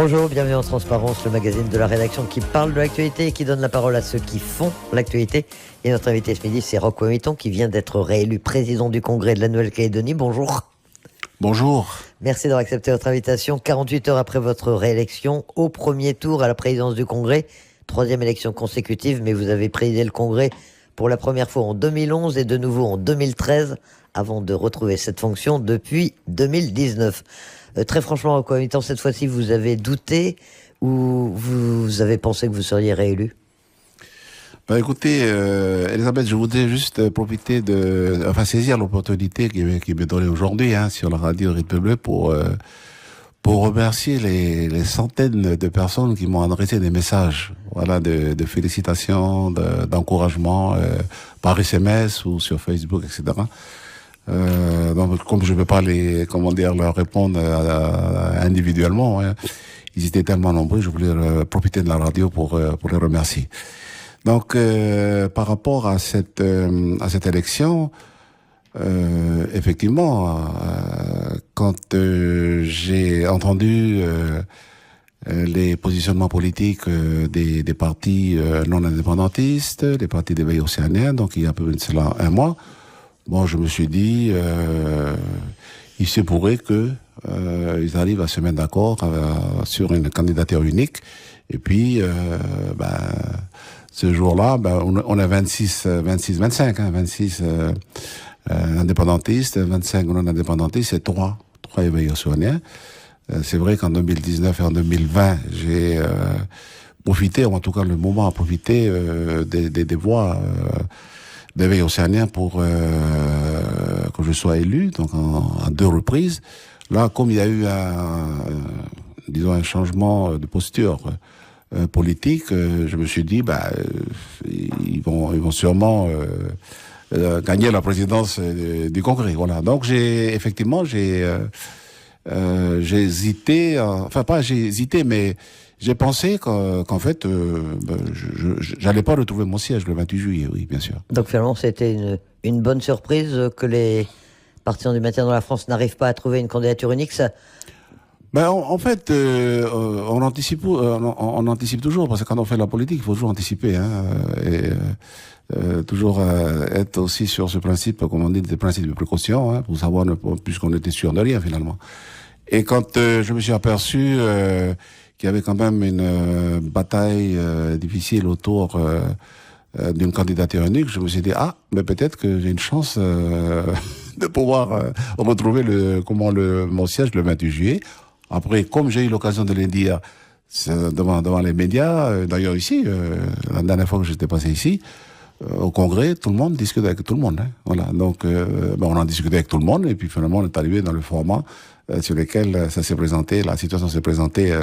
Bonjour, bienvenue en Transparence, le magazine de la rédaction qui parle de l'actualité et qui donne la parole à ceux qui font l'actualité. Et notre invité ce midi, c'est Roch Ouamiton, qui vient d'être réélu président du Congrès de la Nouvelle-Calédonie. Bonjour. Bonjour. Merci d'avoir accepté notre invitation. 48 heures après votre réélection, au premier tour à la présidence du Congrès, troisième élection consécutive, mais vous avez présidé le Congrès pour la première fois en 2011 et de nouveau en 2013, avant de retrouver cette fonction depuis 2019. Très franchement, Roch Ouamiton, cette fois-ci, vous avez douté ou vous avez pensé que vous seriez réélu ? Écoutez, Elisabeth, je voudrais juste profiter saisir l'opportunité qui m'est donnée aujourd'hui sur la radio Rythme Bleu pour remercier les centaines de personnes qui m'ont adressé des messages, de félicitations, d'encouragement par SMS ou sur Facebook, etc. Donc, comme je ne peux pas leur répondre individuellement, ils étaient tellement nombreux, je voulais profiter de la radio pour les remercier. Donc, par rapport à cette élection, effectivement, quand j'ai entendu les positionnements politiques des partis non indépendantistes, des partis d'éveil océanien, donc il y a à peu près cela un mois, je me suis dit, il se pourrait que ils arrivent à se mettre d'accord sur une candidature unique. Et puis, ce jour-là, on a 25 indépendantistes, 25 non indépendantistes et 3 éveillés océaniens. C'est vrai qu'en 2019 et en 2020, j'ai profité, ou en tout cas le moment a profité des voix d'éveil océanien pour que je sois élu, donc à 2 reprises. Là, comme il y a eu un changement de posture politique, je me suis dit, ils vont sûrement gagner la présidence du Congrès. Voilà. Donc j'ai hésité, mais j'ai pensé qu'en fait, j'allais pas retrouver mon siège le 28 juillet, oui, bien sûr. Donc finalement, c'était une bonne surprise que les partisans du maintien dans la France n'arrivent pas à trouver une candidature unique. Ça... En fait, on anticipe toujours, parce que quand on fait la politique, il faut toujours anticiper, toujours être aussi sur ce principe, comme on dit, des principes de précaution, pour savoir, puisqu'on était sûr de rien finalement. Et quand je me suis aperçu qu'il y avait quand même une bataille difficile autour d'une candidature unique, je me suis dit, mais peut-être que j'ai une chance de pouvoir retrouver mon siège le 28 juillet. Après, comme j'ai eu l'occasion de le dire devant les médias, d'ailleurs ici, la dernière fois que j'étais passé ici, au Congrès, tout le monde discute avec tout le monde. Voilà. Donc, on en discuté avec tout le monde, et puis finalement, on est arrivé dans le format sur lequel ça s'est présenté, la situation s'est présentée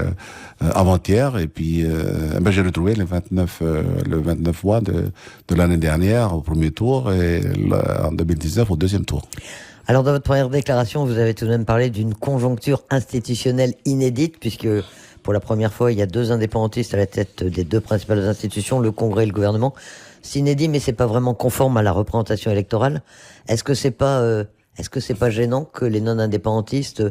avant-hier, et puis j'ai retrouvé les 29 voix de l'année dernière au premier tour, et en 2019 au deuxième tour. Alors, dans votre première déclaration, vous avez tout de même parlé d'une conjoncture institutionnelle inédite, puisque pour la première fois, il y a 2 indépendantistes à la tête des 2 principales institutions, le Congrès et le gouvernement. C'est inédit, mais c'est pas vraiment conforme à la représentation électorale. Est-ce que c'est pas gênant que les non-indépendantistes,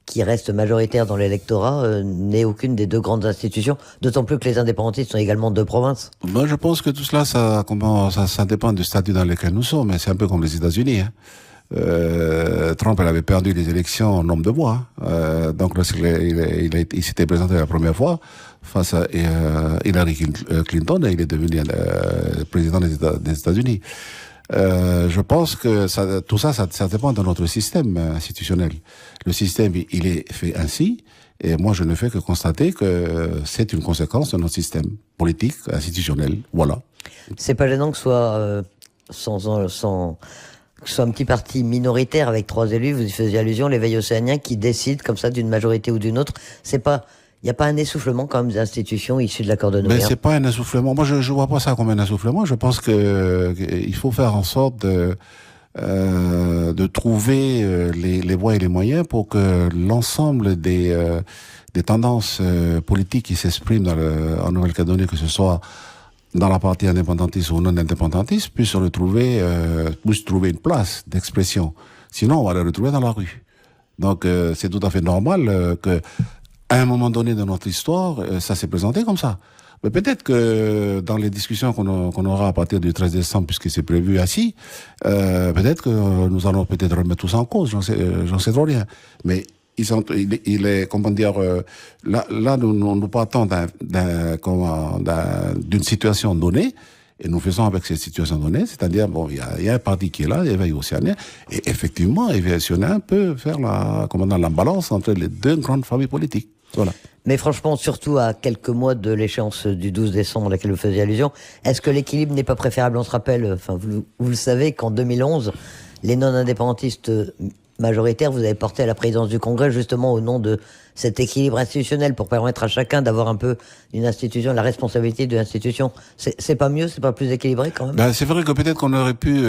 qui restent majoritaires dans l'électorat, n'aient aucune des 2 grandes institutions, d'autant plus que les indépendantistes sont également 2 provinces? Moi, je pense que tout cela, ça dépend du statut dans lequel nous sommes. C'est un peu comme les États-Unis. Trump avait perdu les élections en nombre de voix. Donc lorsqu'il s'était présenté la première fois face à Hillary Clinton, et il est devenu président des États-Unis. Je pense que tout ça dépend de notre système institutionnel. Le système, il est fait ainsi, et moi je ne fais que constater que c'est une conséquence de notre système politique, institutionnel. Voilà. C'est pas gênant que ce soit que ce soit un petit parti minoritaire avec 3 élus, vous y faisiez allusion, l'éveil océanien, qui décide comme ça d'une majorité ou d'une autre. Il n'y a pas un essoufflement quand même des institutions issues de l'accord de Nouméa? Mais c'est pas un essoufflement. Moi, je vois pas ça comme un essoufflement. Je pense qu'il faut faire en sorte de trouver les voies et les moyens pour que l'ensemble des tendances politiques qui s'expriment en Nouvelle-Calédonie, que ce soit dans la partie indépendantiste ou non indépendantiste, puisse trouver une place d'expression. Sinon, on va les retrouver dans la rue. Donc, c'est tout à fait normal que à un moment donné de notre histoire, ça s'est présenté comme ça. Mais peut-être que dans les discussions qu'on aura à partir du 13 décembre, puisque c'est prévu ainsi, peut-être que nous allons peut-être remettre tout ça en cause, j'en sais trop rien. Mais il est, comment dire, là nous partons d'une situation donnée, et nous faisons avec cette situation donnée, c'est-à-dire, bon, il y a un parti qui est là, l'éveil océanien, et effectivement, l'éveil océanien peut faire la balance entre les deux grandes familles politiques. Voilà. Mais franchement, surtout à quelques mois de l'échéance du 12 décembre à laquelle vous faisiez allusion, est-ce que l'équilibre n'est pas préférable? On se rappelle, enfin, vous le savez, qu'en 2011, les non-indépendantistes majoritaires, vous avez porté à la présidence du Congrès justement au nom de cet équilibre institutionnel pour permettre à chacun d'avoir un peu une institution, la responsabilité de l'institution. C'est pas mieux, c'est pas plus équilibré quand même? Ben, c'est vrai que peut-être qu'on aurait pu,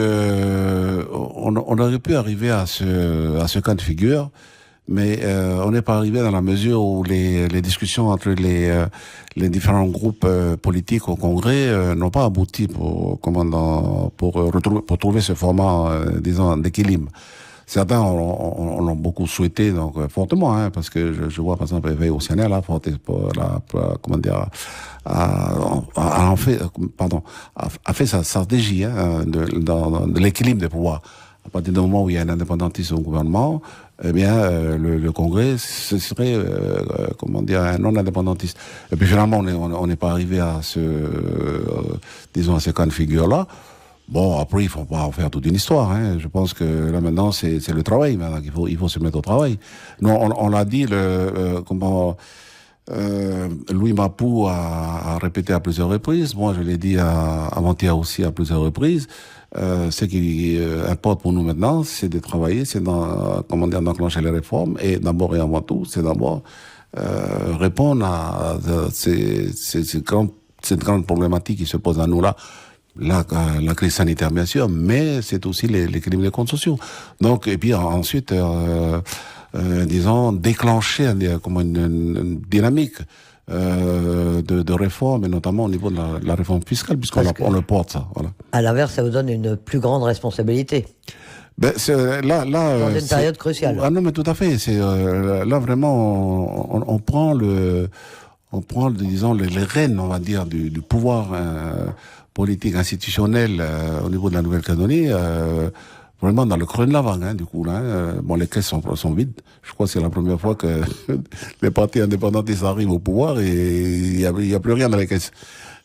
on aurait pu arriver à ce cas de figure. Mais on n'est pas arrivé dans la mesure où les discussions entre les différents groupes politiques au Congrès n'ont pas abouti pour trouver ce format, disons, d'équilibre. Certains l'ont beaucoup souhaité, donc fortement, hein, parce que je vois par exemple l'éveil océanien là, comment dire, a fait sa stratégie dans l'équilibre des pouvoirs. À partir du moment où il y a un indépendantisme au gouvernement, eh bien, le Congrès, ce serait, comment dire, un non-indépendantiste. Et puis finalement, on n'est pas arrivé à disons, à ce cas de figure-là. Bon, après, il faut pas en faire toute une histoire, hein. Je pense que là, maintenant, c'est le travail, maintenant, il faut se mettre au travail. Nous, on l'a dit, Louis Mapou a répété à plusieurs reprises. Moi, je l'ai dit avant-hier aussi à plusieurs reprises. Ce qui importe pour nous maintenant, c'est de travailler, c'est d'enclencher les réformes, et d'abord et avant tout, c'est d'abord répondre à cette grande problématique qui se pose à nous là. La crise sanitaire, bien sûr, mais c'est aussi l'équilibre des comptes sociaux. Donc, et puis ensuite, disons, déclencher une dynamique de réforme, et notamment au niveau de la réforme fiscale, puisqu'on le porte, ça. Voilà. À l'inverse, ça vous donne une plus grande responsabilité. Ben, dans une période cruciale. Ah non, mais tout à fait. Là vraiment, on prend disons, les rênes, on va dire, du pouvoir politique institutionnel au niveau de la Nouvelle-Calédonie, vraiment dans le creux de la vague, hein, du coup là. Bon, les caisses sont vides. Je crois que c'est la première fois que les partis indépendantistes arrivent au pouvoir et il y a plus rien dans les caisses.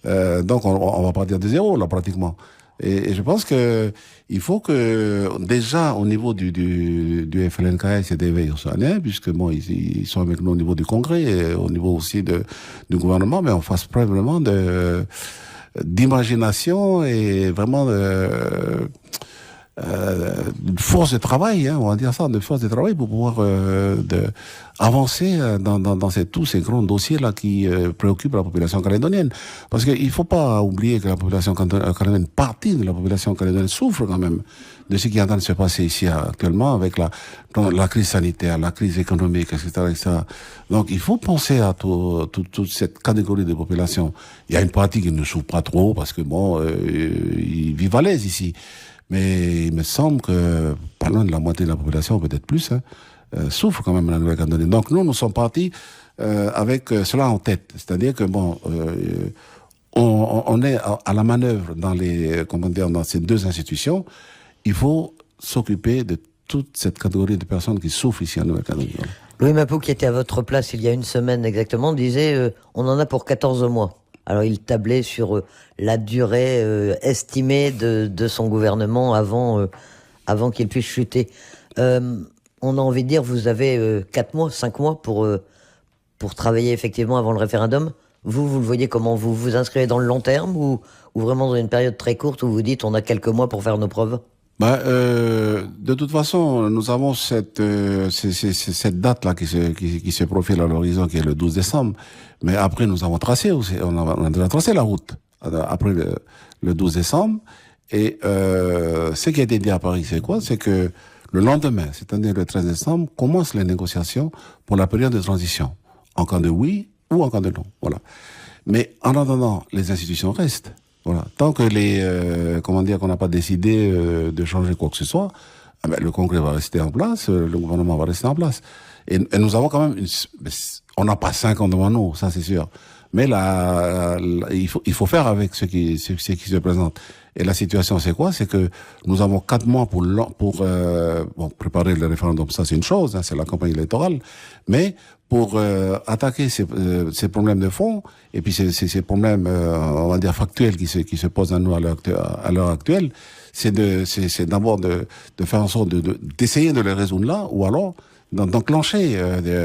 Donc on va partir de zéro là pratiquement. Et je pense que il faut que déjà au niveau du FLNKS et des Éveil océanien, puisque bon ils sont avec nous au niveau du Congrès et au niveau aussi du gouvernement, mais on fasse preuve vraiment d'imagination et vraiment de force de travail, hein, on va dire ça, de force de travail pour pouvoir avancer dans tous ces grands dossiers là qui préoccupent la population calédonienne. Parce qu'il faut pas oublier que la population calédonienne, une partie de la population calédonienne souffre quand même de ce qui est en train de se passer ici actuellement avec la crise sanitaire, la crise économique, etc., etc. Donc il faut penser à toute cette catégorie de population. Il y a une partie qui ne souffre pas trop parce que bon, ils vivent à l'aise ici. Mais il me semble que pas loin de la moitié de la population, peut-être plus, souffre quand même la Nouvelle-Calédonie. Donc nous sommes partis avec cela en tête. C'est-à-dire que bon, on est à la manœuvre dans ces deux institutions. Il faut s'occuper de toute cette catégorie de personnes qui souffrent ici en Nouvelle-Calédonie. Louis Mapou, qui était à votre place il y a une semaine exactement, disait on en a pour 14 mois. Alors il tablait sur la durée estimée de son gouvernement avant qu'il puisse chuter. On a envie de dire, vous avez 4 mois, 5 mois pour travailler effectivement avant le référendum. Vous le voyez comment? Vous vous inscrivez dans le long terme ou vraiment dans une période très courte où vous dites on a quelques mois pour faire nos preuves? De toute façon, nous avons cette date-là qui se profile à l'horizon, qui est le 12 décembre. Mais après, nous avons tracé aussi, on a déjà tracé la route après le 12 décembre. Et ce qui a été dit à Paris, c'est quoi? C'est que le lendemain, c'est-à-dire le 13 décembre, commencent les négociations pour la période de transition, en cas de oui ou en cas de non. Voilà. Mais en attendant, les institutions restent. Voilà. Tant que qu'on n'a pas décidé de changer quoi que ce soit, le Congrès va rester en place, le gouvernement va rester en place. Et nous avons quand même on n'a pas 5 ans devant nous, ça c'est sûr. Mais là, il faut faire avec ce qui se présente. Et la situation, c'est quoi? C'est que nous avons 4 mois pour préparer le référendum. Ça, c'est une chose, hein, c'est la campagne électorale. Mais pour attaquer ces problèmes de fond, et puis ces problèmes, on va dire factuels qui se posent à nous à l'heure actuelle, c'est d'abord de faire en sorte d'essayer de les résoudre là, ou alors d'enclencher,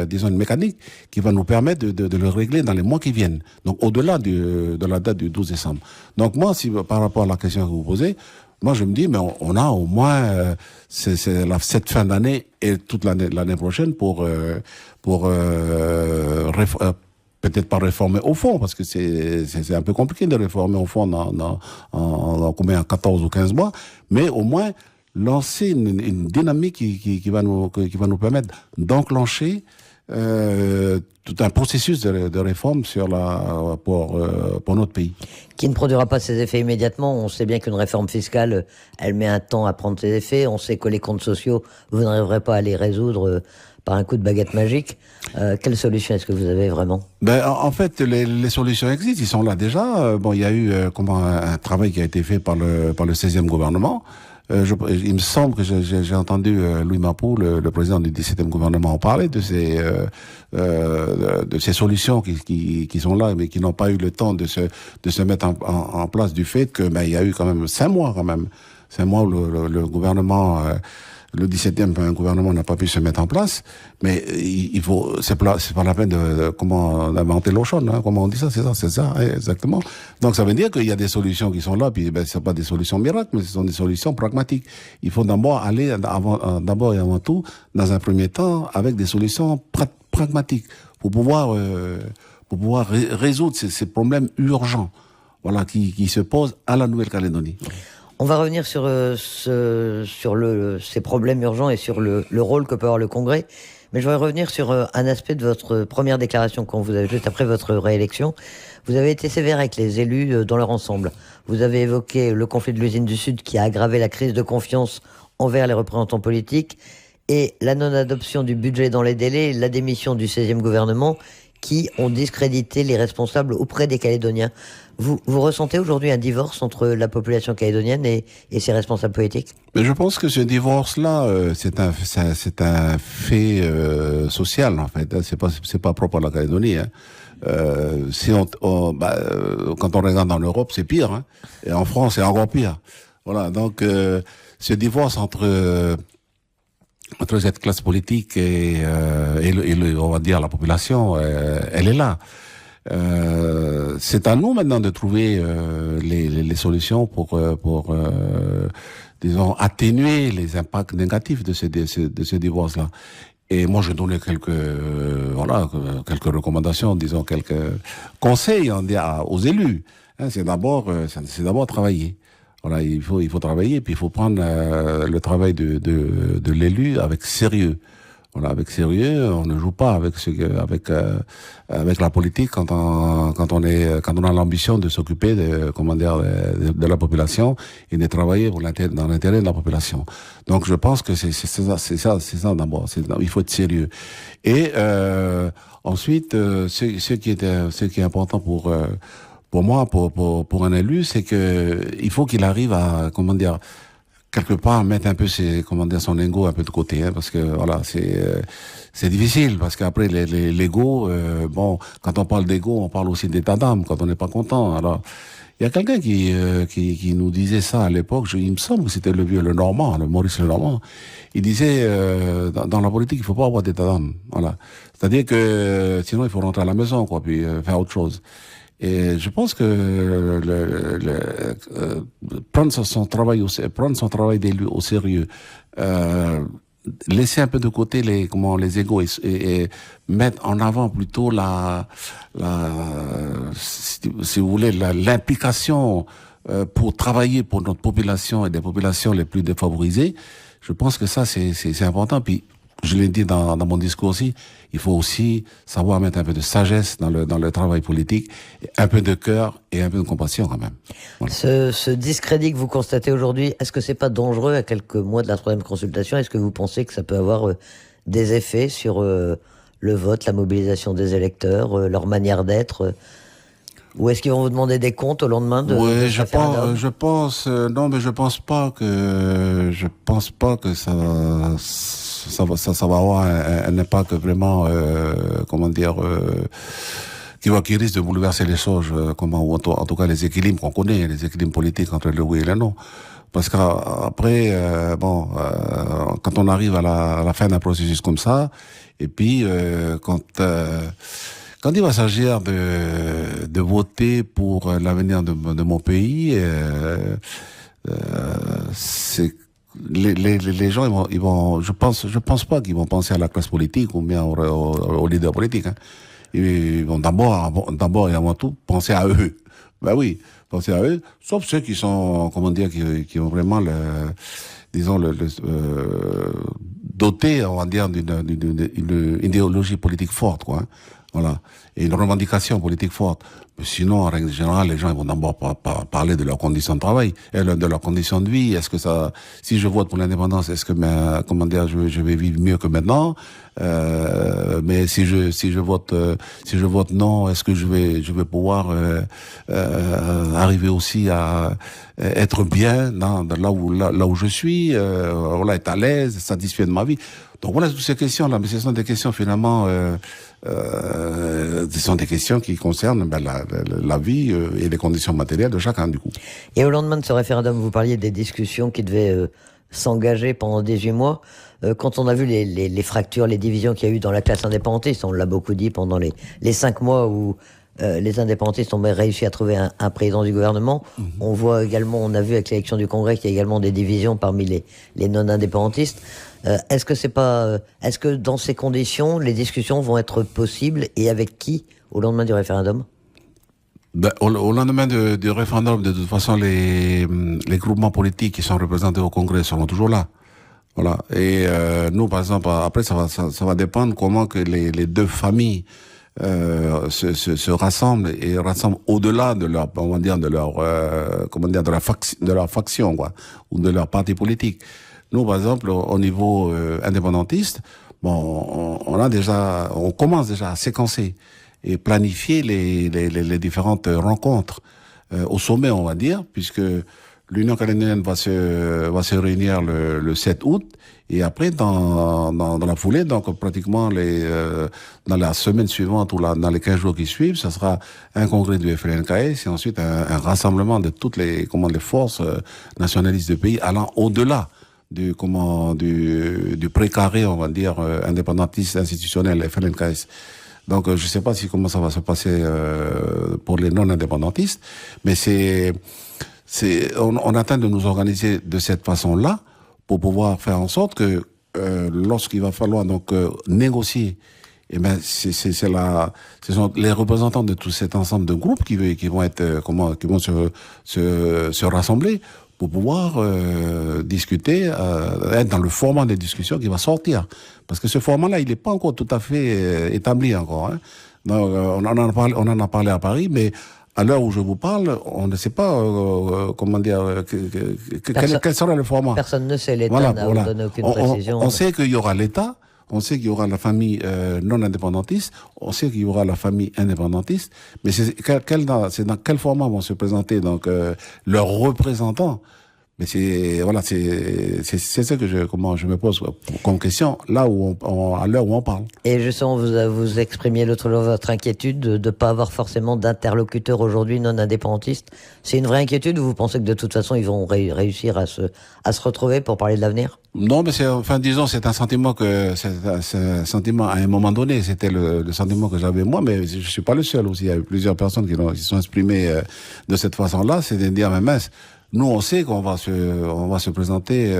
disons, une mécanique qui va nous permettre de le régler dans les mois qui viennent. Donc, au-delà de la date du 12 décembre. Donc, moi, par rapport à la question que vous posez, moi, je me dis, mais on a au moins cette fin d'année et toute l'année prochaine pour peut-être pas réformer au fond, parce que c'est un peu compliqué de réformer au fond en combien, 14 ou 15 mois, mais au moins lancer une dynamique qui va nous permettre d'enclencher tout un processus de réforme pour notre pays. Qui ne produira pas ses effets immédiatement. On sait bien qu'une réforme fiscale, elle met un temps à prendre ses effets. On sait que les comptes sociaux, vous n'arriverez pas à les résoudre par un coup de baguette magique. Quelle solution est-ce que vous avez vraiment? En fait, les solutions existent, ils sont là déjà. Il y a eu un travail qui a été fait par le 16e gouvernement. Il me semble que j'ai entendu Louis Mapou, le président du 17e gouvernement, en parler de ces solutions qui sont là, mais qui n'ont pas eu le temps de se mettre en place du fait que il y a eu quand même 5 mois où le gouvernement le 17e gouvernement n'a pas pu se mettre en place, mais c'est pas la peine d'inventer l'eau chaude, hein, comment on dit ça, c'est ça, exactement. Donc ça veut dire qu'il y a des solutions qui sont là, puis c'est pas des solutions miracles, mais ce sont des solutions pragmatiques. Il faut d'abord aller d'abord et avant tout, dans un premier temps, avec des solutions pragmatiques pour pouvoir résoudre ces problèmes urgents, voilà, qui se posent à la Nouvelle-Calédonie. On va revenir sur ces problèmes urgents et sur le rôle que peut avoir le Congrès. Mais je voudrais revenir sur un aspect de votre première déclaration quand vous avez, juste après votre réélection. Vous avez été sévère avec les élus dans leur ensemble. Vous avez évoqué le conflit de l'usine du Sud qui a aggravé la crise de confiance envers les représentants politiques et la non-adoption du budget dans les délais, la démission du 16e gouvernement qui ont discrédité les responsables auprès des Calédoniens. Vous ressentez aujourd'hui un divorce entre la population calédonienne et ses responsables politiques? Mais je pense que ce divorce-là, c'est un fait social en fait. C'est pas propre à la Calédonie. Hein. Quand on regarde en Europe, c'est pire. Hein. Et en France, c'est encore pire. Voilà. Donc, ce divorce entre cette classe politique et on va dire la population, elle est là. C'est à nous maintenant de trouver les solutions pour disons atténuer les impacts négatifs de ce divorce-là. Et moi, je donnais quelques recommandations, disons quelques conseils aux élus. Hein, c'est d'abord travailler. Voilà, il faut travailler, puis il faut prendre le travail de l'élu avec sérieux. Voilà, avec sérieux, on ne joue pas avec la politique quand on a l'ambition de s'occuper de la population et de travailler dans l'intérêt de la population. Donc je pense que c'est ça d'abord. Il faut être sérieux. Et ensuite, ce qui est important pour moi, pour un élu, c'est que il faut qu'il arrive à quelque part mettre un peu son ego un peu de côté, hein, parce que voilà, c'est difficile, parce qu'après l'ego, quand on parle d'ego, on parle aussi d'état d'âme quand on n'est pas content. Alors il y a quelqu'un qui nous disait ça à l'époque, il me semble que c'était le Normand, le Maurice Le Normand. Il disait dans la politique, il faut pas avoir d'état d'âme. Voilà, c'est-à-dire que sinon il faut rentrer à la maison, quoi, puis faire autre chose. Et je pense que prendre son travail d'élu au sérieux, laisser un peu de côté les égos et mettre en avant plutôt si vous voulez, l'implication pour travailler pour notre population et des populations les plus défavorisées. Je pense que ça c'est important. Puis je l'ai dit dans mon discours aussi, il faut aussi savoir mettre un peu de sagesse dans le travail politique, un peu de cœur et un peu de compassion quand même. Voilà. Ce discrédit que vous constatez aujourd'hui, est-ce que c'est pas dangereux à quelques mois de la troisième consultation? Est-ce que vous pensez que ça peut avoir des effets sur le vote, la mobilisation des électeurs, leur manière d'être ou est-ce qu'ils vont vous demander des comptes au lendemain de Oui, je pense, non, mais je pense pas que ça va avoir un impact vraiment, qui risque de bouleverser les choses, ou en tout cas les équilibres qu'on connaît, les équilibres politiques entre le oui et le non. Parce qu'après, quand on arrive à la fin d'un processus comme ça, et puis quand il va s'agir de voter pour l'avenir de mon pays, c'est les gens ils vont je pense pas qu'ils vont penser à la classe politique ou bien aux leaders politiques, hein. Ils vont d'abord et avant tout penser à eux. Ben oui, penser à eux, sauf ceux qui sont qui ont vraiment doté, on va dire, d'une idéologie politique forte, quoi, hein. Voilà. Et une revendication politique forte. Mais sinon, en règle générale, les gens, ils vont d'abord parler de leurs conditions de travail, de leurs conditions de vie. Est-ce que si je vote pour l'indépendance, est-ce que, je vais vivre mieux que maintenant? Mais si je vote non, est-ce que je vais pouvoir, arriver aussi à être bien là où je suis, être à l'aise, satisfait de ma vie. Donc voilà, toutes ces questions-là, mais ce sont des questions finalement, ce sont des questions qui concernent la vie et les conditions matérielles de chacun, du coup. Et au lendemain de ce référendum, vous parliez des discussions qui devaient s'engager pendant 18 mois. Quand on a vu les fractures, les divisions qu'il y a eu dans la classe indépendantiste, on l'a beaucoup dit pendant les 5 mois où les indépendantistes ont réussi à trouver un président du gouvernement. Mmh. On voit également, on a vu avec l'élection du Congrès qu'il y a également des divisions parmi les non-indépendantistes. Est-ce que dans ces conditions, les discussions vont être possibles et avec qui au lendemain du référendum? Au lendemain du référendum, de toute façon, les groupements politiques qui sont représentés au Congrès seront toujours là. Voilà. Et nous, par exemple, après, ça va dépendre comment que les deux familles se rassemblent et rassemblent au-delà de leur, on va dire, de leur faction, quoi, ou de leur parti politique. Nous, par exemple, au niveau indépendantiste, on commence déjà à séquencer et planifier les différentes rencontres au sommet, on va dire, puisque l'Union calédonienne va se réunir le 7 août, et après dans la foulée, donc pratiquement dans la semaine suivante ou dans les 15 jours qui suivent, ça sera un congrès du FLNKS et ensuite un rassemblement de toutes les forces nationalistes du pays allant au-delà du précaré, on va dire, indépendantiste institutionnel FLNKS. Donc je sais pas comment ça va se passer pour les non-indépendantistes, mais on attend de nous organiser de cette façon-là pour pouvoir faire en sorte que lorsqu'il va falloir donc négocier, ce sont les représentants de tout cet ensemble de groupes qui vont se rassembler pour pouvoir discuter, être dans le format des discussions qui va sortir. Parce que ce format-là, il n'est pas encore tout à fait établi encore, hein. Donc, on en a parlé à Paris, mais à l'heure où je vous parle, on ne sait pas quel sera le format. Personne ne sait, l'État n'a donné aucune précision. On sait qu'il y aura l'État, on sait qu'il y aura la famille non indépendantiste, on sait qu'il y aura la famille indépendantiste, mais c'est dans quel format vont se présenter donc leurs représentants. Mais c'est ça que je me pose comme question là où à l'heure où on parle. Et justement, vous exprimiez l'autre jour votre inquiétude de ne pas avoir forcément d'interlocuteurs aujourd'hui non indépendantistes. C'est une vraie inquiétude ou vous pensez que de toute façon ils vont réussir à se retrouver pour parler de l'avenir? Non, mais c'est un sentiment à un moment donné, c'était le sentiment que j'avais moi, mais je suis pas le seul aussi. Il y a eu plusieurs personnes qui sont exprimées de cette façon-là, c'est de dire, mais mince, nous, on sait qu'on va se présenter,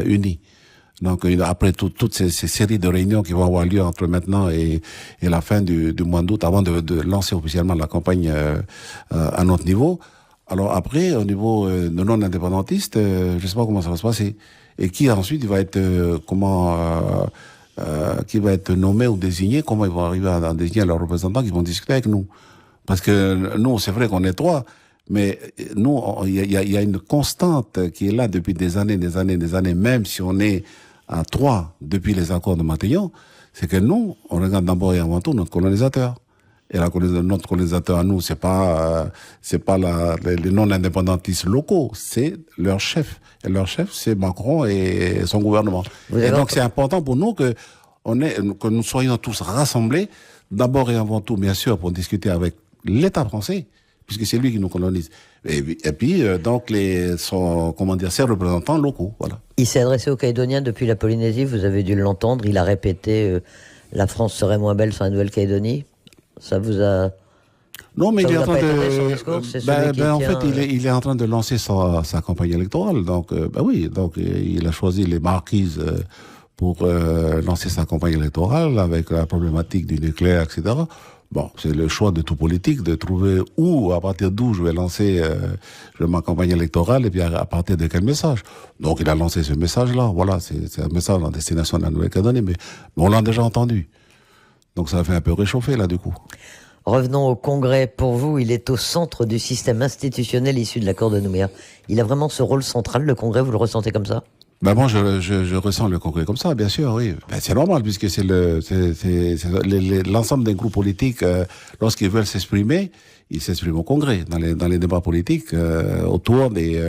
unis. Donc, après toutes ces séries de réunions qui vont avoir lieu entre maintenant et la fin du mois d'août, avant de lancer officiellement la campagne à notre niveau, Alors après, au niveau de non-indépendantistes, je ne sais pas comment ça va se passer. Et qui ensuite il va être qui va être nommé ou désigné, comment ils vont arriver à désigner leurs représentants qui vont discuter avec nous. Parce que nous, c'est vrai qu'on est trois, mais nous, il y a une constante qui est là depuis des années, même si on est à trois depuis les accords de Matignon, c'est que nous, on regarde d'abord et avant tout notre colonisateur. Et notre colonisateur à nous, c'est pas les non-indépendantistes locaux, c'est leur chef. Et leur chef, c'est Macron et son gouvernement. Et donc, c'est important pour nous que nous soyons tous rassemblés, d'abord et avant tout, bien sûr, pour discuter avec l'État français, puisque c'est lui qui nous colonise. Et puis, donc, ses représentants locaux, voilà. Il s'est adressé aux Calédoniens depuis la Polynésie, vous avez dû l'entendre, il a répété la France serait moins belle sans la Nouvelle-Calédonie. Ça vous a... Non, mais il est en train de... il est en train de lancer sa campagne électorale. Donc, oui, donc il a choisi les Marquises pour lancer sa campagne électorale avec la problématique du nucléaire, etc. Bon, c'est le choix de tout politique de trouver à partir d'où je vais lancer ma campagne électorale et puis à partir de quel message. Donc, il a lancé ce message-là. Voilà, c'est un message en destination de la Nouvelle-Calédonie, mais on l'a déjà entendu. Donc ça a fait un peu réchauffer, là, du coup. Revenons au Congrès. Pour vous, il est au centre du système institutionnel issu de l'accord de Nouméa. Il a vraiment ce rôle central, le Congrès, vous le ressentez comme ça ? Moi, je ressens le Congrès comme ça, bien sûr, oui. C'est normal, puisque c'est l'ensemble des groupes politiques, lorsqu'ils veulent s'exprimer, ils s'expriment au Congrès, dans les débats politiques, autour des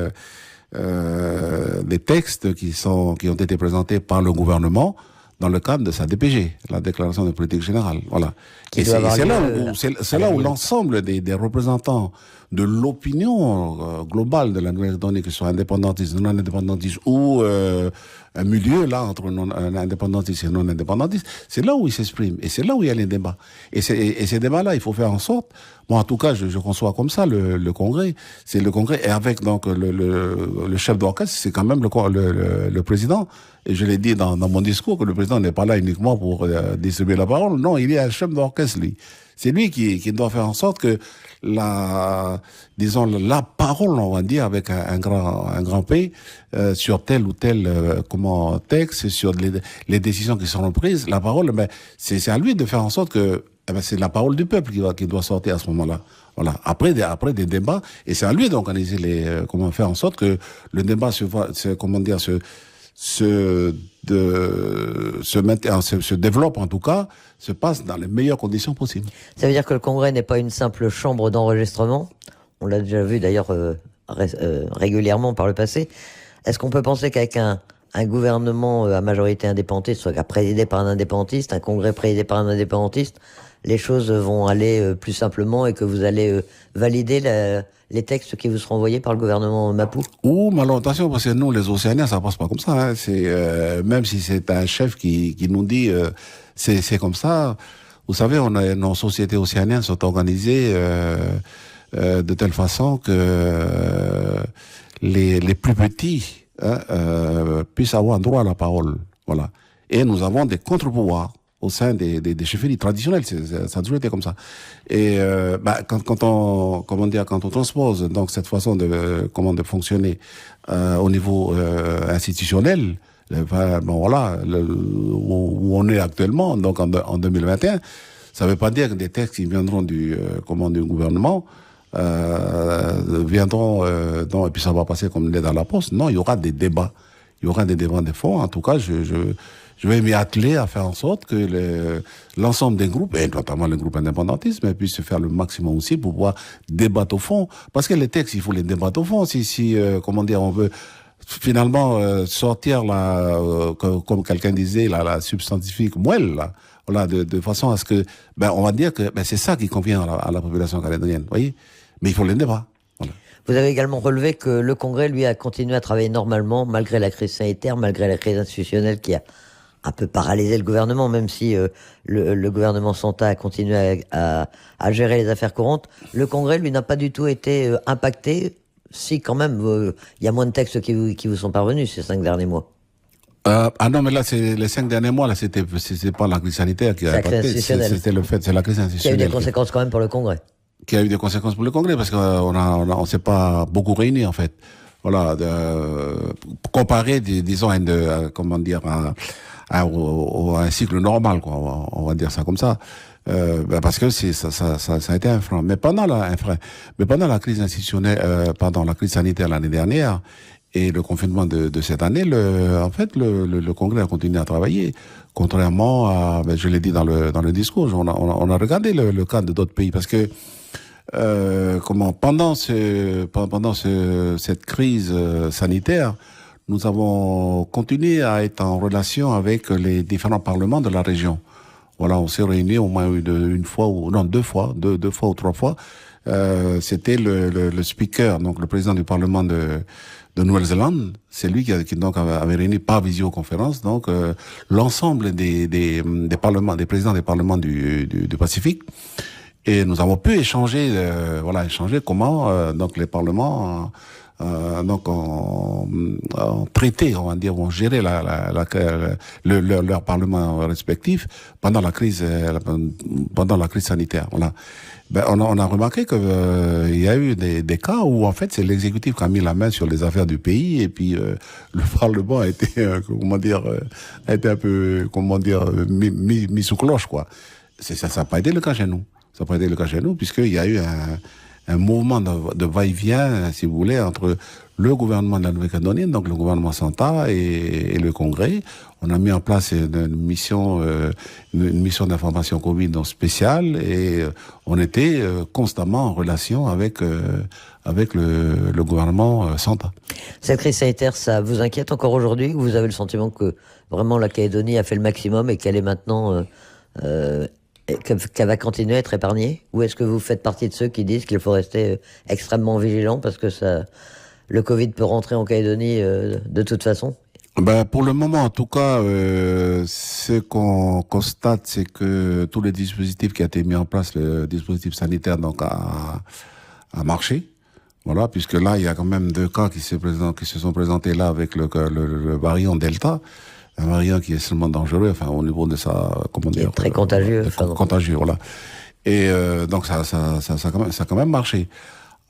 textes qui ont été présentés par le gouvernement, dans le cadre de sa DPG, la déclaration de politique générale. Voilà. Et c'est là où l'ensemble des représentants de l'opinion globale de la Nouvelle-Calédonie, que ce soit indépendantistes, non indépendantistes, ou un milieu là entre indépendantistes et non indépendantistes, c'est là où ils s'expriment. Et c'est là où il y a les débats. Et ces débats-là, il faut faire en sorte, en tout cas, je conçois comme ça le Congrès. C'est le Congrès, et avec donc le chef d'orchestre, c'est quand même le président. Et je l'ai dit dans mon discours que le président n'est pas là uniquement pour distribuer la parole. Non, il est un chef d'orchestre, lui. C'est lui qui doit faire en sorte que la parole, on va dire, avec un grand P, sur tel ou tel texte, sur les décisions qui seront prises, la parole, c'est à lui de faire en sorte que c'est la parole du peuple qui doit sortir à ce moment-là. Voilà. Après des débats, et c'est à lui d'organiser faire en sorte que le débat se développe, en tout cas, se passe dans les meilleures conditions possibles. Ça veut dire que le Congrès n'est pas une simple chambre d'enregistrement. On l'a déjà vu d'ailleurs régulièrement par le passé. Est-ce qu'on peut penser qu'avec un gouvernement à majorité indépendantiste, soit présidé par un indépendantiste, un Congrès présidé par un indépendantiste, les choses vont aller plus simplement et que vous allez valider les textes qui vous seront envoyés par le gouvernement Mapou? Mais alors attention, parce que nous, les Océaniens, ça passe pas comme ça. Hein. Même si c'est un chef qui nous dit c'est comme ça. Vous savez, nos sociétés océaniennes sont organisées de telle façon que les plus petits puissent avoir droit à la parole. Voilà. Et nous avons des contre-pouvoirs au sein des chefferies traditionnelles, ça a toujours été comme ça. Et quand on transpose donc cette façon de fonctionner au niveau institutionnel, où on est actuellement, donc en 2021, ça ne veut pas dire que des textes qui viendront du gouvernement viendront et puis ça va passer comme l'aide à la poste. Non, il y aura des débats. Il y aura des débats de fond. En tout cas, je vais m'y atteler à faire en sorte que l'ensemble des groupes, et notamment le groupe indépendantiste, puissent faire le maximum aussi pour pouvoir débattre au fond. Parce que les textes, il faut les débattre au fond. Si on veut finalement sortir comme quelqu'un disait, la substantifique moelle, là, voilà, de façon à ce que, on va dire que c'est ça qui convient à la population calédonienne, vous voyez. Mais il faut les débats. Voilà. Vous avez également relevé que le Congrès, lui, a continué à travailler normalement, malgré la crise sanitaire, malgré la crise institutionnelle qui a un peu paralysé le gouvernement, même si le gouvernement Santa a continué à gérer les affaires courantes. Le Congrès, lui, n'a pas du tout été impacté. Si, quand même, il y a moins de textes qui vous sont parvenus ces 5 derniers mois. Non, mais là, les 5 derniers mois, là, c'était pas la crise sanitaire qui a impacté. C'est la crise institutionnelle. Qui a eu des conséquences quand même pour le Congrès. qui a eu des conséquences pour le Congrès, parce on s'est pas beaucoup réunis, en fait. Voilà, comparé, disons, comment dire, à un cycle normal, quoi. On va dire ça comme ça. Parce que ça a été un frein. Mais pendant la crise institutionnelle, pardon, la crise sanitaire l'année dernière et le confinement de cette année, en fait, le Congrès a continué à travailler. Contrairement à, je l'ai dit dans le discours, on a regardé le cas de d'autres pays, parce que pendant cette crise sanitaire, nous avons continué à être en relation avec les différents parlements de la région. Voilà, on s'est réunis au moins deux fois ou trois fois. C'était le speaker, donc le président du parlement de Nouvelle-Zélande. C'est lui qui donc avait réuni par visioconférence donc l'ensemble des présidents des parlements du Pacifique. Et nous avons pu échanger comment donc les parlements donc en traité, on va dire, vont gérer leur parlement respectif pendant la crise sanitaire. Voilà. On a remarqué que il y a eu des cas où en fait c'est l'exécutif qui a mis la main sur les affaires du pays, et puis le parlement a été a été un peu mis sous cloche, quoi. Ça n'a pas été le cas chez nous. Ça n'a pas été le cas chez nous, puisqu'il y a eu un mouvement de va-et-vient, si vous voulez, entre le gouvernement de la Nouvelle-Calédonie, donc le gouvernement Santa et le Congrès. On a mis en place une mission d'information Covid spéciale, et on était constamment en relation avec le gouvernement Santa. Cette crise sanitaire, ça vous inquiète encore aujourd'hui, ou vous avez le sentiment que vraiment la Calédonie a fait le maximum et qu'elle est maintenant qu'elle va continuer à être épargnée? Ou est-ce que vous faites partie de ceux qui disent qu'il faut rester extrêmement vigilant parce que le Covid peut rentrer en Calédonie de toute façon? Pour le moment, en tout cas, ce qu'on constate, c'est que tous les dispositifs qui ont été mis en place, le dispositif sanitaire, donc a marché. Voilà, puisque là, il y a quand même 2 cas qui se sont présentés là avec le variant Delta. Un variant qui est seulement dangereux, enfin, au niveau de sa, comment dire, très contagieux. Contagieux, voilà. Et donc ça a quand même marché.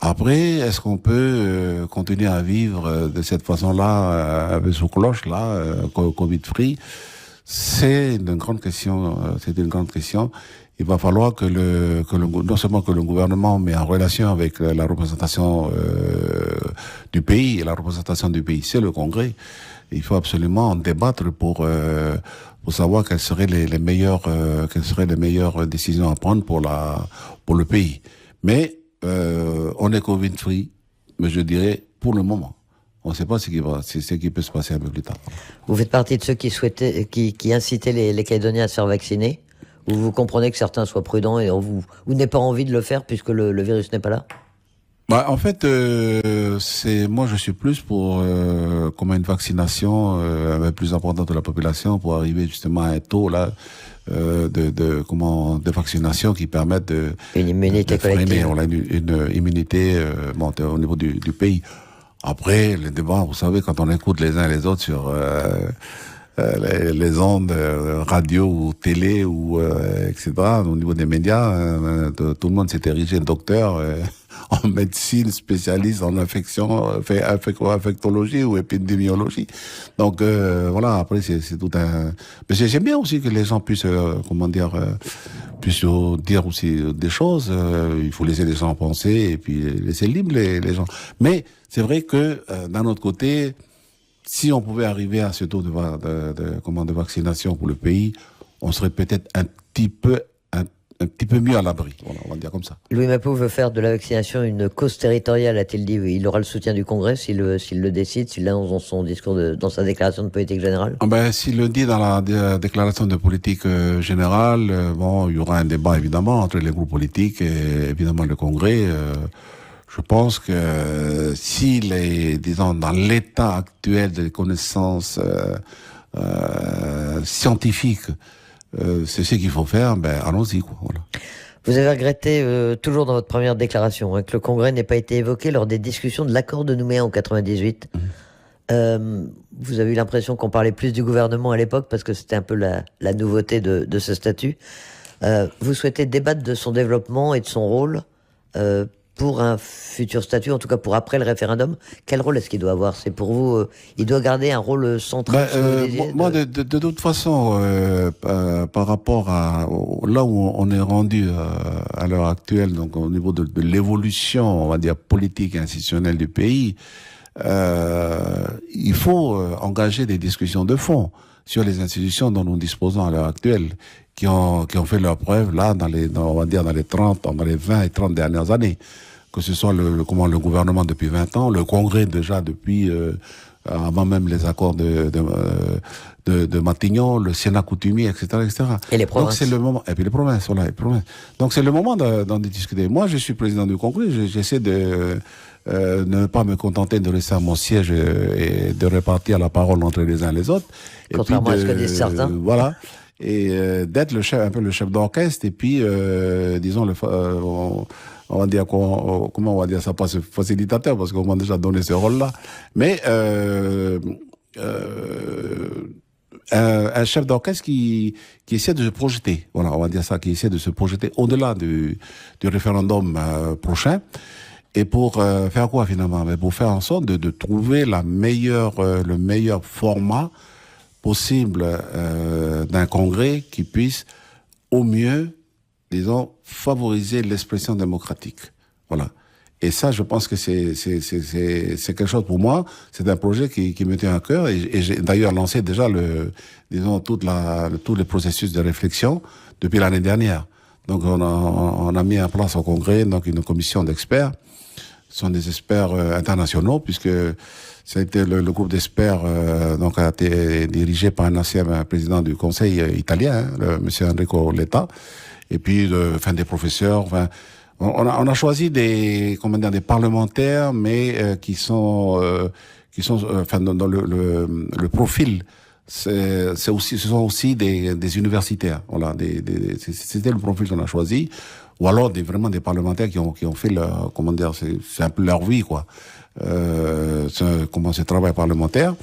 Après, est-ce qu'on peut continuer à vivre de cette façon-là, avec sous cloche, là, Covid-free? C'est une grande question. Il va falloir que non seulement que le gouvernement met en relation avec la représentation du pays, et la représentation du pays, c'est le Congrès. Il faut absolument en débattre pour savoir quelles seraient les meilleures décisions à prendre pour le pays. Mais on est Covid-free, mais je dirais pour le moment. On ne sait pas ce qui peut se passer un peu plus tard. Vous faites partie de ceux qui incitaient les Calédoniens à se faire vacciner, ou vous comprenez que certains soient prudents et vous n'avez pas envie de le faire puisque le virus n'est pas là? En fait, moi je suis plus pour comme une vaccination plus importante de la population, pour arriver justement à un taux là de vaccination qui permettent une immunité collective, une immunité au niveau du pays. Après, les débats, vous savez, quand on écoute les uns et les autres sur les ondes radio ou télé ou etc., au niveau des médias, tout le monde s'est érigé docteur en médecine, spécialiste en infectologie ou épidémiologie. Donc voilà, après c'est tout un. Mais j'aime bien aussi que les gens puissent puissent dire aussi des choses. Il faut laisser les gens penser et puis laisser libre les gens. Mais c'est vrai que d'un autre côté, si on pouvait arriver à ce taux de vaccination pour le pays, on serait peut-être un petit peu mieux à l'abri. Voilà, on va dire comme ça. Louis Mapou veut faire de la vaccination une cause territoriale, a-t-il dit. Il aura le soutien du Congrès s'il le décide, s'il l'annonce dans son discours, dans sa déclaration de politique générale. S'il le dit dans la déclaration de politique générale, il y aura un débat évidemment entre les groupes politiques et évidemment le Congrès. Je pense que s'il est, disons, dans l'état actuel des connaissances scientifiques, c'est ce qu'il faut faire, allons-y, quoi. Voilà. Vous avez regretté, toujours dans votre première déclaration, que le Congrès n'ait pas été évoqué lors des discussions de l'accord de Nouméa en 98. Vous avez eu l'impression qu'on parlait plus du gouvernement à l'époque parce que c'était un peu la nouveauté de ce statut. Vous souhaitez débattre de son développement et de son rôle pour un futur statut, en tout cas pour après le référendum, quel rôle est-ce qu'il doit avoir? C'est pour vous, il doit garder un rôle central moi, de toute façon, par rapport à là où on est rendu à l'heure actuelle, donc au niveau de l'évolution, on va dire, politique et institutionnelle du pays, il faut engager des discussions de fond sur les institutions dont nous disposons à l'heure actuelle, qui ont fait leur preuve là on va dire dans les 20 et 30 dernières années. Que ce soit le gouvernement depuis 20 ans, le Congrès déjà depuis avant même les accords de Matignon, le Sénat coutumier, etc., etc. Et les provinces. Donc c'est le moment. Et puis les provinces, voilà, les provinces. Donc c'est le moment d'en discuter. Moi, je suis président du Congrès. J'essaie de ne pas me contenter de rester à mon siège et de répartir la parole entre les uns et les autres. Contrairement à ce que disent certains. Voilà. Et d'être un peu le chef d'orchestre. Et puis, disons on va dire comment on va dire ça, pas ce facilitateur, parce qu'on m'a déjà donné ce rôle-là, mais un chef d'orchestre qui essaie de se projeter, voilà, on va dire ça, qui essaie de se projeter au-delà du référendum prochain, et pour faire quoi finalement? Mais pour faire en sorte de trouver le meilleur format possible d'un congrès qui puisse au mieux, disons, favoriser l'expression démocratique. Voilà. Et ça, je pense que c'est quelque chose pour moi. C'est un projet qui me tient à cœur. Et j'ai d'ailleurs lancé déjà tous les processus de réflexion depuis l'année dernière. Donc, on a mis en place au Congrès, donc, une commission d'experts. Ce sont des experts internationaux, puisque ça a été le groupe d'experts, donc, a été dirigé par un ancien président du Conseil italien, monsieur Enrico Letta. Et puis, des professeurs. Enfin, on a choisi des parlementaires, mais qui sont dans le profil. Ce sont aussi des universitaires. Voilà, c'était le profil qu'on a choisi. Ou alors vraiment des parlementaires qui ont fait leur, c'est un peu leur vie, quoi. Ce travail parlementaire.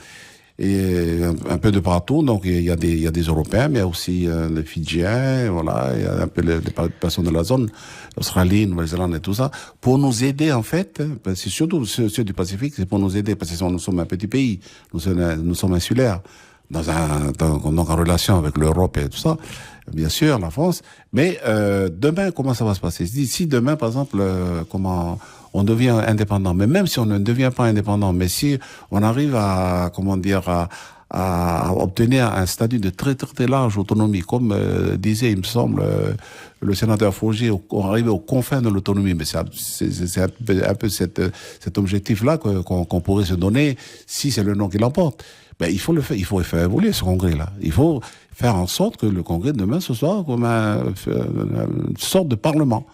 Et un peu de partout, donc il y a des Européens, mais il y a aussi les Fidjiens, voilà, il y a un peu les personnes de la zone, l'Australie, Nouvelle-Zélande et tout ça, pour nous aider en fait, c'est surtout ceux du Pacifique, c'est pour nous aider, parce que nous sommes un petit pays, nous sommes insulaires, donc en relation avec l'Europe et tout ça, bien sûr, la France, mais demain, comment ça va se passer? Si demain, par exemple, on devient indépendant, mais même si on ne devient pas indépendant, mais si on arrive à obtenir un statut de très très très large autonomie, comme disait, il me semble, le sénateur Faugier, arriver aux confins de l'autonomie, mais c'est un peu cet objectif-là qu'on pourrait se donner si c'est le nom qui l'emporte. Ben, il faut faire évoluer ce congrès-là. Il faut faire en sorte que le congrès demain ce soit comme une sorte de parlement.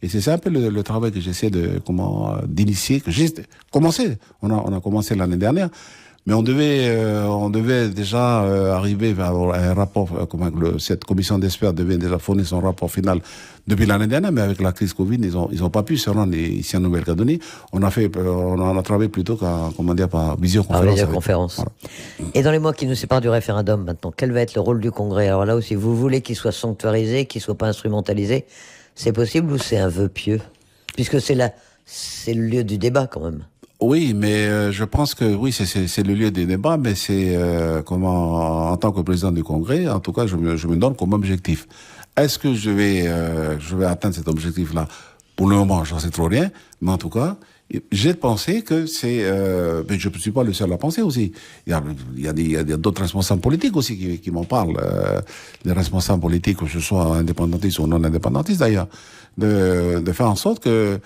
Et c'est ça un peu le travail que j'essaie d'initier, que j'ai commencé. On a commencé l'année dernière, mais on devait déjà arriver vers un rapport, cette commission d'experts devait déjà fournir son rapport final depuis l'année dernière, mais avec la crise Covid, ils ont pas pu se rendre ici en Nouvelle-Calédonie. On a travaillé plutôt par visioconférence. Voilà. Et dans les mois qui nous séparent du référendum maintenant, quel va être le rôle du Congrès? Alors là aussi, vous voulez qu'il soit sanctuarisé, qu'il soit pas instrumentalisé? C'est possible ou c'est un vœu pieux? Puisque c'est le lieu du débat quand même. Oui, mais je pense que oui, c'est le lieu des débats, mais c'est en tant que président du Congrès, en tout cas, je me donne comme objectif. Est-ce que je vais atteindre cet objectif-là? Pour le moment, j'en sais trop rien, mais en tout cas, j'ai pensé que mais je ne suis pas le seul à penser aussi. Il y a d'autres responsables politiques aussi qui m'en parlent. Les responsables politiques, que ce soit indépendantistes ou non indépendantistes d'ailleurs, de faire en sorte que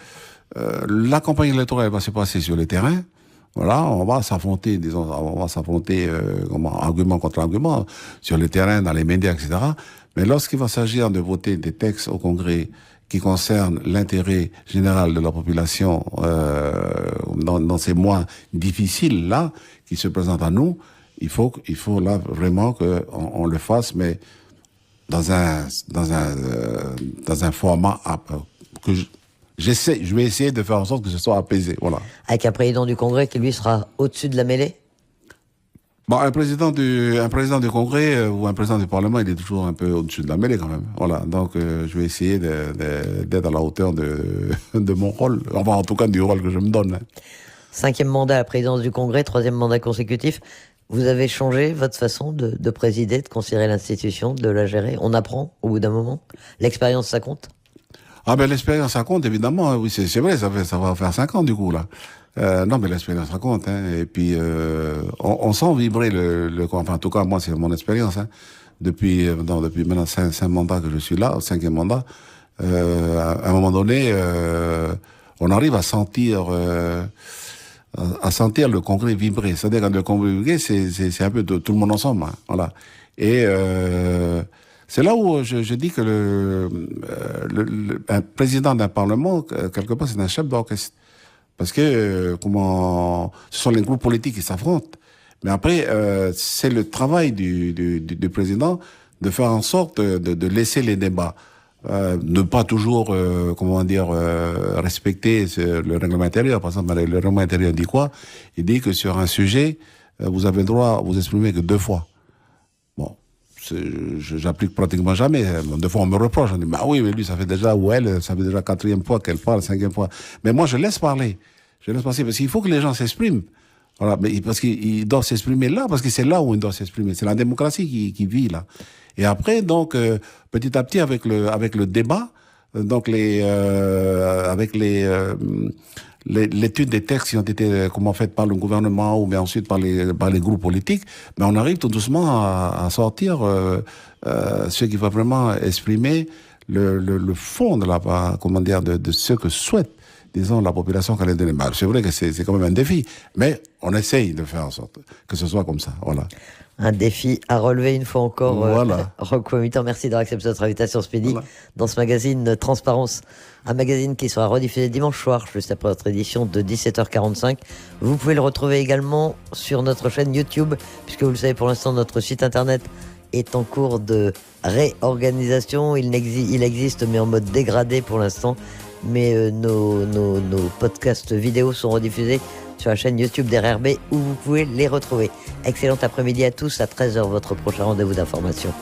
la campagne électorale va se passer sur le terrain. Voilà, on va s'affronter, argument contre argument, sur le terrain, dans les médias, etc. Mais lorsqu'il va s'agir de voter des textes au Congrès qui concernent l'intérêt général de la population dans ces mois difficiles là qui se présentent à nous, il faut là vraiment qu'on le fasse, mais dans un format que je vais essayer de faire en sorte que ce soit apaisé, voilà. Avec un président du Congrès qui lui sera au-dessus de la mêlée? Bon, un président du Congrès ou un président du Parlement, il est toujours un peu au-dessus de la mêlée quand même. Voilà, donc je vais essayer d'être à la hauteur de mon rôle, enfin en tout cas du rôle que je me donne. Hein. 5e mandat à la présidence du Congrès, 3e mandat consécutif. Vous avez changé votre façon de présider, de considérer l'institution, de la gérer. On apprend au bout d'un moment. L'expérience, ça compte? Ah ben l'expérience ça compte évidemment, oui c'est vrai, ça va faire 5 ans du coup là. Non mais l'expérience ça compte, hein. Et puis on sent vibrer enfin en tout cas moi c'est mon expérience, hein. Depuis maintenant 5 mandats que je suis là, au 5e mandat, à un moment donné on arrive à sentir le Congrès vibrer. C'est-à-dire quand le Congrès vibrer, c'est un peu tout le monde ensemble, hein. Voilà. Et c'est là où je dis que un président d'un parlement, quelque part, c'est un chef d'orchestre. Parce que ce sont les groupes politiques qui s'affrontent. Mais après, c'est le travail du président de faire en sorte de laisser les débats. Ne pas toujours, respecter le règlement intérieur. Par exemple, le règlement intérieur dit quoi? Il dit que sur un sujet, vous avez le droit à vous exprimer que 2 fois. Bon. J'applique pratiquement jamais. Des fois, on me reproche. On dit, bah oui, mais lui, ça fait déjà, ou elle, ça fait déjà 4e fois qu'elle parle, 5e fois. Mais moi, je laisse parler. Je laisse passer parce qu'il faut que les gens s'expriment. Voilà. Mais parce qu'ils doivent s'exprimer là, parce que c'est là où ils doivent s'exprimer. C'est la démocratie qui vit là. Et après, donc, petit à petit, avec le débat, donc l'étude des textes qui ont été faites par le gouvernement ou bien ensuite par les groupes politiques, mais on arrive tout doucement à sortir ce qui va vraiment exprimer le fond de ce que souhaite, disons, la population canadienne. C'est vrai que c'est quand même un défi, mais on essaye de faire en sorte que ce soit comme ça. Voilà. Un défi à relever une fois encore. Voilà. Rocco Mittan, merci d'avoir accepté notre invitation ce midi Voilà. dans ce magazine Transparence. Un magazine qui sera rediffusé dimanche soir, juste après notre édition de 17h45. Vous pouvez le retrouver également sur notre chaîne YouTube, puisque vous le savez, pour l'instant, notre site internet est en cours de réorganisation. Il existe, mais en mode dégradé pour l'instant. Mais nos podcasts vidéo sont rediffusés sur la chaîne YouTube d'RRB où vous pouvez les retrouver. Excellent après-midi à tous, à 13h, votre prochain rendez-vous d'information.